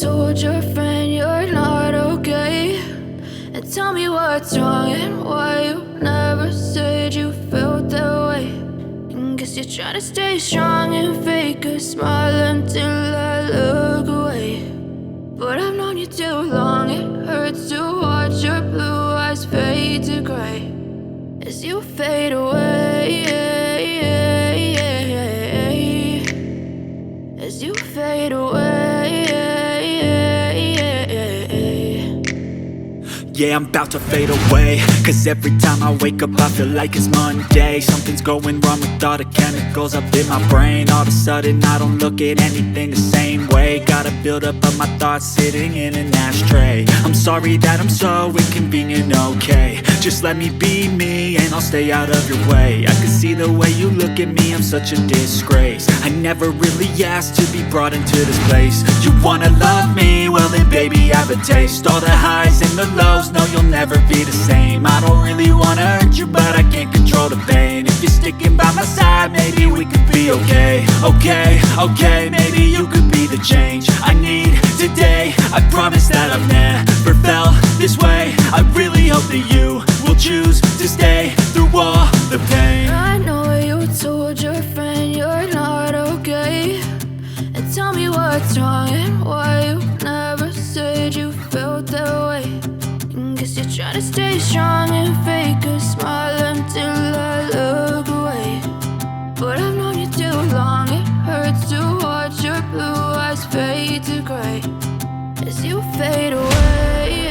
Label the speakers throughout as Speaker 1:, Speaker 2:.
Speaker 1: told your friend you're not okay, and tell me what's wrong and why you never said you felt that way. And guess you're trying to stay strong and fake a smile until I look away. But I've known you too long, it hurts to watch your blue eyes fade to gray as you fade away, as you fade away.
Speaker 2: Yeah, I'm about to fade away, cause every time I wake up I feel like it's Monday. Something's going wrong with all the chemicals up in my brain. All of a sudden I don't look at anything the same way. Gotta build up of my thoughts sitting in an ashtray. I'm sorry that I'm so inconvenient, okay. Just let me be me and I'll stay out of your way. I can see the way you look at me, I'm such a disgrace. I never really asked to be brought into this place. You wanna love me? Well then baby I have a taste. All the highs and the lows, no you'll never be the same. I don't really wanna hurt you but I can't control the pain. If you're sticking by my side maybe we could be okay. Okay, maybe you could be the change I need today. I promise that I've never felt this way. I really hope that you will choose to stay through all the pain.
Speaker 1: I know you told your friend you're not okay, and tell me what's wrong and why you never said you felt that way. And guess you're trying to stay strong and fake a smile until I look away. But I've known you too long, it hurts to watch your blue eyes fade to gray as you fade away,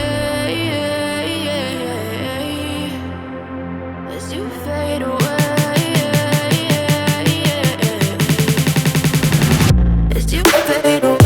Speaker 1: as you fade away, as you fade away.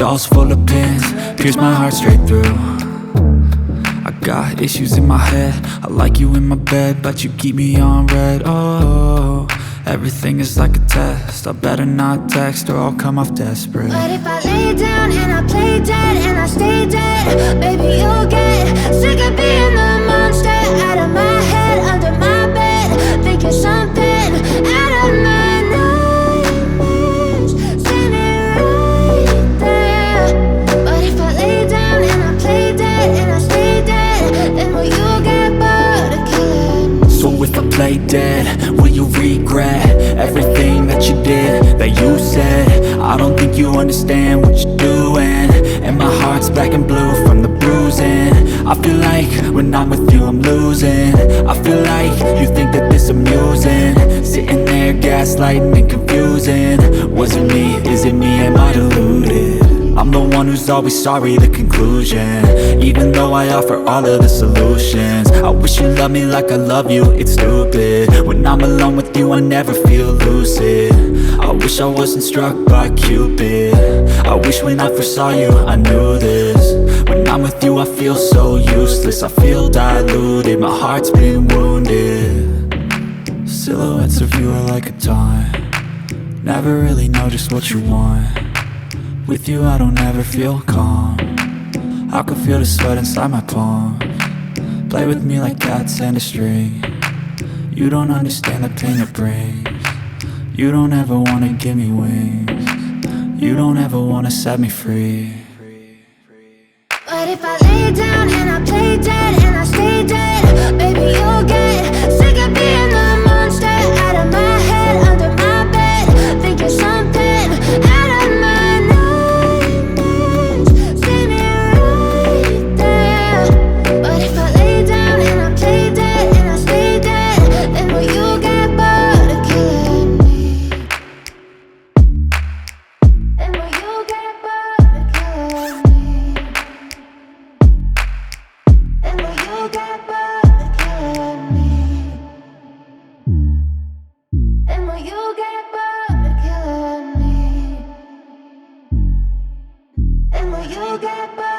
Speaker 2: dolls full of pins, pierce my heart straight through. I got issues in my head, I like you in my bed, but you keep me on red. Oh, everything is like a test, I better not text or I'll come off desperate.
Speaker 1: But if I lay down and I play dead and I stay dead, baby you'll get sick of being the monster out of my head, under my bed, thinking something out of my nightmares, standing right there. But if I lay down and I play dead and I stay dead, then will you get bored of killing me?
Speaker 2: So if I play dead, will you regret everything that you did, that you said? I don't think you understand what you're doing, and my heart's black and blue from the bruising. I feel like when I'm with you I'm losing. I feel like you think that this amusing, sitting there gaslighting and confusing. Was it me? Is it me? Am I deluded? I'm the one who's always sorry, the conclusion, even though I offer all of the solutions. I wish you loved me like I love you, it's stupid. When I'm alone with you I never feel lucid. I wish I wasn't struck by Cupid. I wish when I first saw you I knew this. When I'm with you I feel so useless, I feel diluted, my heart's been wounded. Silhouettes of you are like a taunt, never really know just what you want. With you I don't ever feel calm, I can feel the sweat inside my palm. Play with me like cats and a string, you don't understand the pain it brings. You don't ever wanna give me wings, you don't ever wanna set me free.
Speaker 1: But if I lay down and I play dead and I stay dead, baby you'll get sick of being the monster out of my head, under my bed, thinking something out of my nightmares, standing right there. But if I lay down and I play dead and I stay dead, then will you get bored of killing me? Then will you get bored of killing me? Then will you get bored of killing me? Then will you get bored of killing me? Then will you get bored?